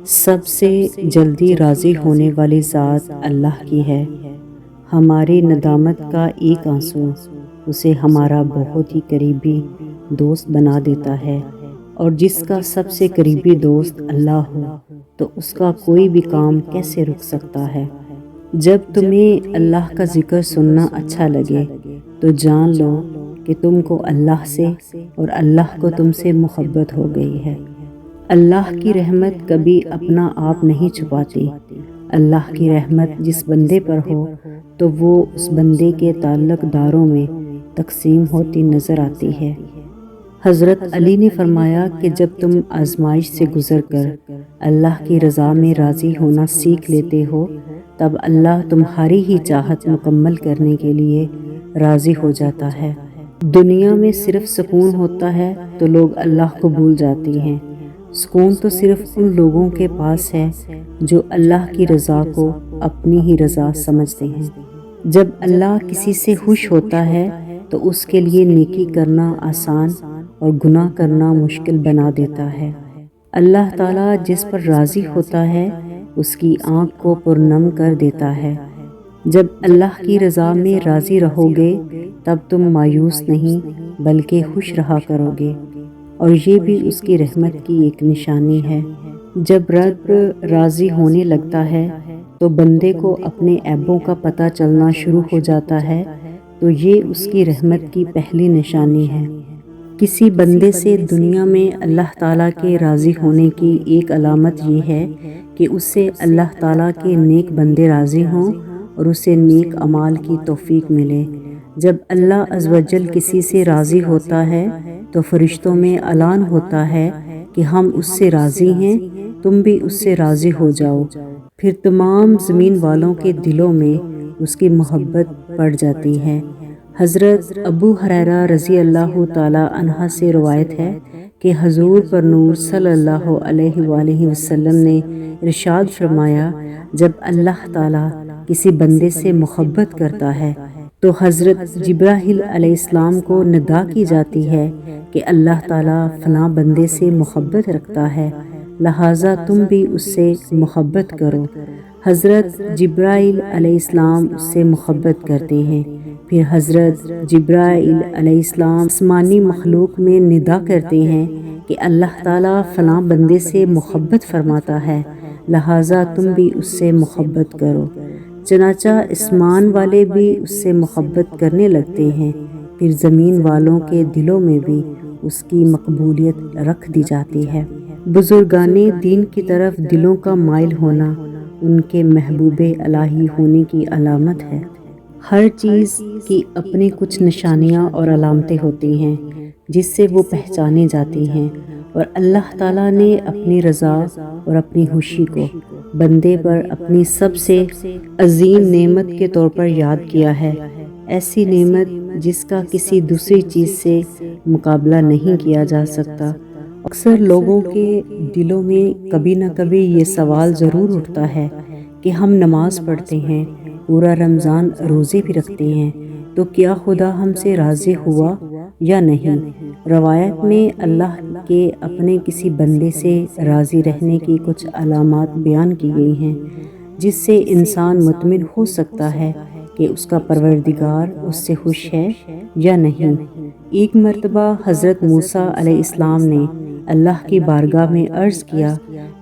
سب سے جلدی راضی ہونے والی ذات اللہ کی ہے۔ ہماری ندامت کا ایک آنسو اسے ہمارا بہت ہی قریبی دوست بنا دیتا ہے، اور جس کا سب سے قریبی دوست اللہ ہو تو اس کا کوئی بھی کام کیسے رک سکتا ہے۔ جب تمہیں اللہ کا ذکر سننا اچھا لگے تو جان لو کہ تم کو اللہ سے اور اللہ کو تم سے محبت ہو گئی ہے۔ اللہ کی رحمت کبھی اپنا آپ نہیں چھپاتی۔ اللہ کی رحمت جس بندے پر ہو تو وہ اس بندے کے تعلق داروں میں تقسیم ہوتی نظر آتی ہے۔ حضرت علی نے فرمایا کہ جب تم آزمائش سے گزر کر اللہ کی رضا میں راضی ہونا سیکھ لیتے ہو تب اللہ تمہاری ہی چاہت مکمل کرنے کے لیے راضی ہو جاتا ہے۔ دنیا میں صرف سکون ہوتا ہے تو لوگ اللہ کو بھول جاتے ہیں۔ سکون تو صرف ان لوگوں کے پاس ہے جو اللہ کی رضا کو اپنی ہی رضا سمجھتے ہیں۔ جب اللہ کسی سے خوش ہوتا ہے تو اس کے لیے نیکی کرنا آسان اور گناہ کرنا مشکل بنا دیتا ہے۔ اللہ تعالیٰ جس پر راضی ہوتا ہے اس کی آنکھ کو پرنم کر دیتا ہے۔ جب اللہ کی رضا میں راضی رہو گے تب تم مایوس نہیں بلکہ خوش رہا کرو گے، اور یہ بھی اس کی رحمت کی ایک نشانی ہے۔ جب رب راضی ہونے لگتا ہے تو بندے کو اپنے عیبوں کا پتہ چلنا شروع ہو جاتا ہے، تو یہ اس کی رحمت کی پہلی نشانی ہے۔ کسی بندے سے دنیا میں اللہ تعالیٰ کے راضی ہونے کی ایک علامت یہ ہے کہ اس سے اللہ تعالیٰ کے نیک بندے راضی ہوں اور اسے نیک اعمال کی توفیق ملے۔ جب اللہ عز و جل کسی سے راضی ہوتا ہے تو فرشتوں میں اعلان ہوتا ہے کہ ہم اس سے راضی ہیں، تم بھی اس سے راضی ہو جاؤ۔ پھر تمام زمین والوں کے دلوں میں اس کی محبت بڑھ جاتی ہے۔ حضرت ابو ہریرہ رضی اللہ تعالیٰ عنہ سے روایت ہے کہ حضور پر نور صلی اللہ علیہ وآلہ وسلم نے ارشاد فرمایا، جب اللہ تعالیٰ کسی بندے سے محبت کرتا ہے تو حضرت جبرائیل علیہ السلام کو ندا کی جاتی ہے کہ اللہ تعالیٰ فلاں بندے سے محبت رکھتا ہے، لہٰذا تم بھی اس سے محبت کرو۔ حضرت جبرائیل علیہ السلام اس سے محبت کرتے ہیں، پھر حضرت جبرائیل علیہ السلام آسمانی مخلوق میں ندا کرتے ہیں کہ اللہ تعالیٰ فلاں بندے سے محبت فرماتا ہے، لہٰذا تم بھی اس سے محبت کرو۔ چنانچہ آسمان والے بھی اس سے محبت کرنے لگتے ہیں، پھر زمین والوں کے دلوں میں بھی اس کی مقبولیت رکھ دی جاتی ہے۔ بزرگان دین کی طرف دلوں کا مائل ہونا ان کے محبوب الہی ہونے کی علامت ہے۔ ہر چیز کی اپنی کچھ نشانیاں اور علامتیں ہوتی ہیں جس سے وہ پہچانے جاتی ہیں، اور اللہ تعالیٰ نے اپنی رضا اور اپنی خوشی کو بندے پر اپنی سب سے عظیم نعمت کے طور پر یاد کیا ہے، ایسی نعمت جس کا کسی دوسری چیز سے مقابلہ نہیں کیا جا سکتا۔ اکثر لوگوں کے دلوں میں کبھی نہ کبھی یہ سوال ضرور اٹھتا ہے کہ ہم نماز پڑھتے ہیں، پورا رمضان روزے بھی رکھتے ہیں، تو کیا خدا ہم سے راضی ہوا یا نہیں؟ روایت میں اللہ کے اپنے کسی بندے سے راضی رہنے کی کچھ علامات بیان کی گئی ہیں جس سے انسان مطمئن ہو سکتا ہے کہ اس کا پروردگار اس سے خوش ہے یا نہیں۔ ایک مرتبہ حضرت موسیٰ علیہ السلام نے اللہ کی بارگاہ میں عرض کیا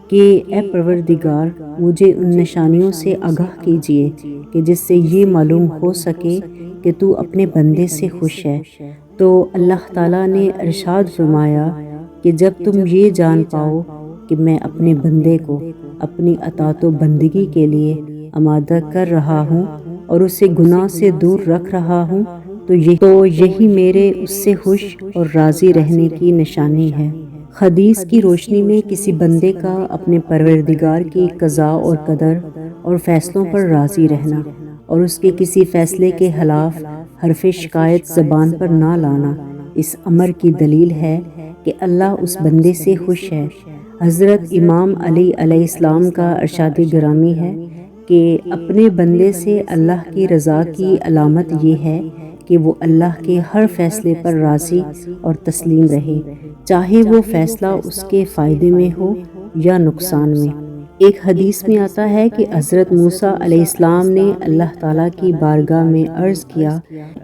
کہ اے پروردگار، مجھے ان نشانیوں سے آگاہ کیجیے کہ جس سے یہ معلوم ہو سکے کہ تو اپنے بندے سے خوش ہے۔ تو اللہ تعالیٰ نے ارشاد فرمایا کہ جب تم یہ جان پاؤ کہ میں اپنے بندے کو اپنی اطاعت و بندگی کے لیے آمادہ کر رہا ہوں اور اسے گناہ سے دور رکھ رہا ہوں تو یہی میرے اس سے خوش اور راضی رہنے کی نشانی ہے۔ حدیث کی روشنی میں کسی بندے کا اپنے پروردگار کی قضاء اور قدر اور فیصلوں پر راضی رہنا اور اس کے کسی فیصلے کے خلاف حرف شکایت زبان پر نہ لانا اس امر کی دلیل ہے کہ اللہ اس بندے سے خوش ہے۔ حضرت امام علی علیہ السلام کا ارشاد گرامی ہے کہ اپنے بندے سے اللہ کی رضا کی علامت یہ ہے کہ وہ اللہ کے ہر فیصلے پر راضی اور تسلیم رہے، چاہے وہ فیصلہ اس کے فائدے میں ہو یا نقصان میں۔ ایک حدیث میں آتا ہے کہ حضرت موسیٰ علیہ السلام نے اللہ تعالیٰ کی بارگاہ میں عرض کیا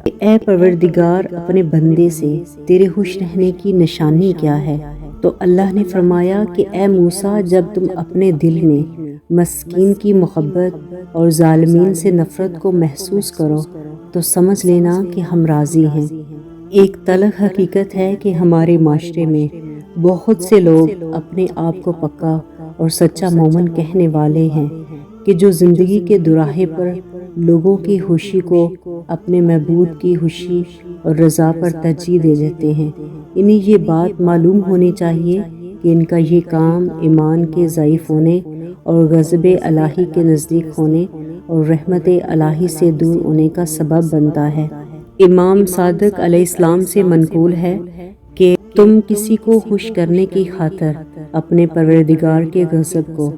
کہ اے پروردگار، اپنے بندے سے تیرے خوش رہنے کی نشانی کیا ہے؟ تو اللہ نے فرمایا کہ اے موسیٰ، جب تم اپنے دل میں مسکین کی محبت اور ظالمین سے نفرت کو محسوس کرو تو سمجھ لینا کہ ہم راضی ہیں۔ ایک تلخ حقیقت ہے کہ ہمارے معاشرے میں بہت سے لوگ اپنے آپ کو پکا اور سچا مومن کہنے والے ہیں کہ جو زندگی کے دوراہے پر لوگوں کی خوشی کو اپنے معبود کی خوشی اور رضا پر ترجیح دے دیتے ہیں۔ انہیں یہ بات معلوم ہونی چاہیے کہ ان کا یہ کام ایمان کے ضعیف ہونے اور غضب الہی کے نزدیک ہونے اور رحمت الہی سے دور ہونے کا سبب بنتا ہے۔ امام صادق علیہ السلام سے منقول ہے کہ تم کسی کو خوش کرنے کی خاطر اپنے پروردگار کے غضب کو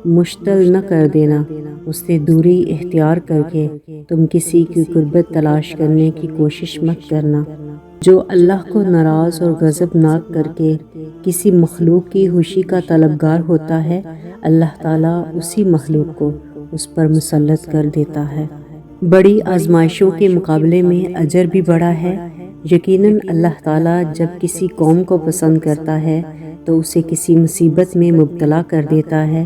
مشتعل نہ کر دینا، اس سے دوری اختیار کر کے تم کسی کی قربت تلاش کرنے کی کوشش مت کرنا۔ جو اللہ کو ناراض اور غضبناک کر کے کسی مخلوق کی خوشی کا طلبگار ہوتا ہے، اللہ تعالیٰ اسی مخلوق کو اس پر مسلط کر دیتا ہے۔ بڑی آزمائشوں کے مقابلے میں اجر بھی بڑا ہے۔ یقیناً اللہ تعالیٰ جب کسی قوم کو پسند کرتا ہے تو اسے کسی مصیبت میں مبتلا کر دیتا ہے۔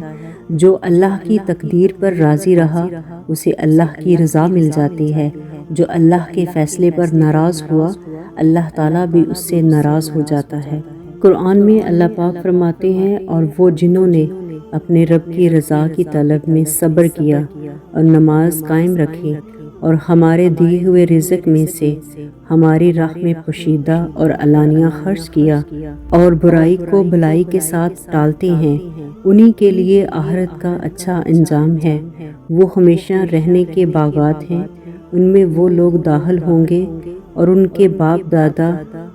جو اللہ کی تقدیر پر راضی رہا اسے اللہ کی رضا مل جاتی ہے۔ جو اللہ کے فیصلے پر ناراض ہوا اللہ تعالیٰ بھی اس سے ناراض ہو جاتا ہے۔ قرآن میں اللہ پاک فرماتے ہیں، اور وہ جنہوں نے اپنے رب کی رضا کی طلب میں صبر کیا اور نماز قائم رکھی اور ہمارے دیے ہوئے رزق میں سے ہماری راہ میں پوشیدہ اور علانیہ خرچ کیا اور برائی کو بھلائی کے ساتھ ٹالتے ہیں، انہی کے لیے آخرت کا اچھا انجام ہے۔ وہ ہمیشہ رہنے کے باغات ہیں، ان میں وہ لوگ داخل ہوں گے اور ان کے باپ دادا،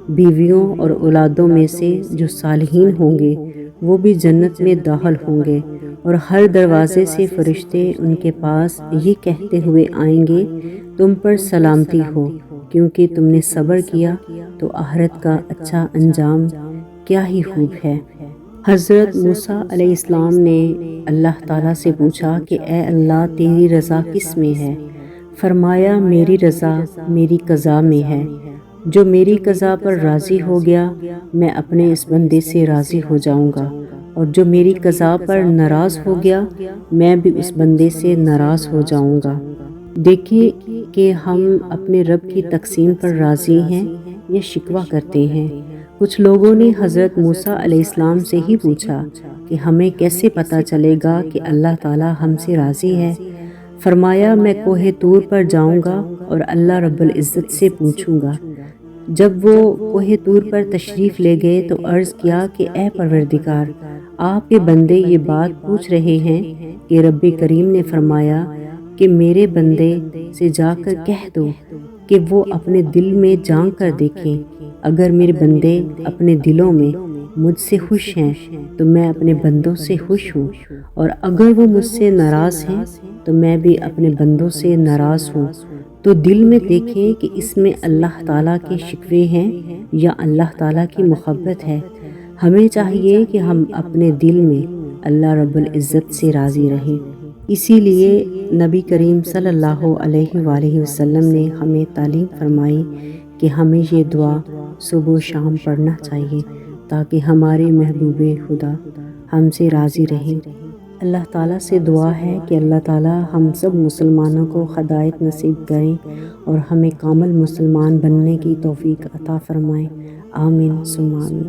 بیویوں اور اولادوں میں سے جو صالحین ہوں گے وہ بھی جنت میں داخل ہوں گے، اور ہر دروازے سے فرشتے ان کے پاس یہ کہتے ہوئے آئیں گے، تم پر سلامتی ہو، کیونکہ تم نے صبر کیا تو آخرت کا اچھا انجام کیا ہی خوب ہے۔ حضرت موسیٰ علیہ السلام نے اللہ تعالیٰ سے پوچھا کہ اے اللہ، تیری رضا کس میں ہے؟ فرمایا، میری رضا میری قضا میں ہے۔ جو میری قضا پر راضی ہو گیا میں اپنے اس بندے سے راضی ہو جاؤں گا، اور جو میری قضا پر ناراض ہو گیا میں بھی اس بندے سے ناراض ہو جاؤں گا۔ دیکھیں کہ ہم اپنے رب کی تقسیم پر راضی ہیں یا شکوہ کرتے ہیں۔ کچھ لوگوں نے حضرت موسیٰ علیہ السلام سے ہی پوچھا کہ ہمیں کیسے پتہ چلے گا کہ اللہ تعالیٰ ہم سے راضی ہے؟ فرمایا، میں کوہ طور پر جاؤں گا اور اللہ رب العزت سے پوچھوں گا۔ جب وہ کوہ طور پر تشریف لے گئے تو عرض کیا کہ اے پروردگار، آپ کے بندے یہ بات پوچھ رہے ہیں کہ رب کریم نے فرمایا کہ میرے بندے سے جا کر کہہ دو کہ وہ اپنے دل میں جھانک کر دیکھیں، اگر میرے بندے اپنے دلوں میں مجھ سے خوش ہیں تو میں اپنے بندوں سے خوش ہوں، اور اگر وہ مجھ سے ناراض ہیں تو میں بھی اپنے بندوں سے ناراض ہوں۔ تو دل میں دیکھیں کہ اس میں اللہ تعالیٰ کے شکوے ہیں یا اللہ تعالیٰ کی محبت ہے۔ ہمیں چاہیے کہ ہم اپنے دل میں اللہ رب العزت سے راضی رہیں۔ اسی لیے نبی کریم صلی اللہ علیہ وآلہ وسلم نے ہمیں تعلیم فرمائی کہ ہمیں یہ دعا صبح و شام پڑھنا چاہیے تاکہ ہمارے محبوب خدا ہم سے راضی رہیں۔ اللہ تعالیٰ سے دعا ہے کہ اللہ تعالیٰ ہم سب مسلمانوں کو ہدایت نصیب کریں اور ہمیں کامل مسلمان بننے کی توفیق عطا فرمائیں۔ آمین ثم آمین۔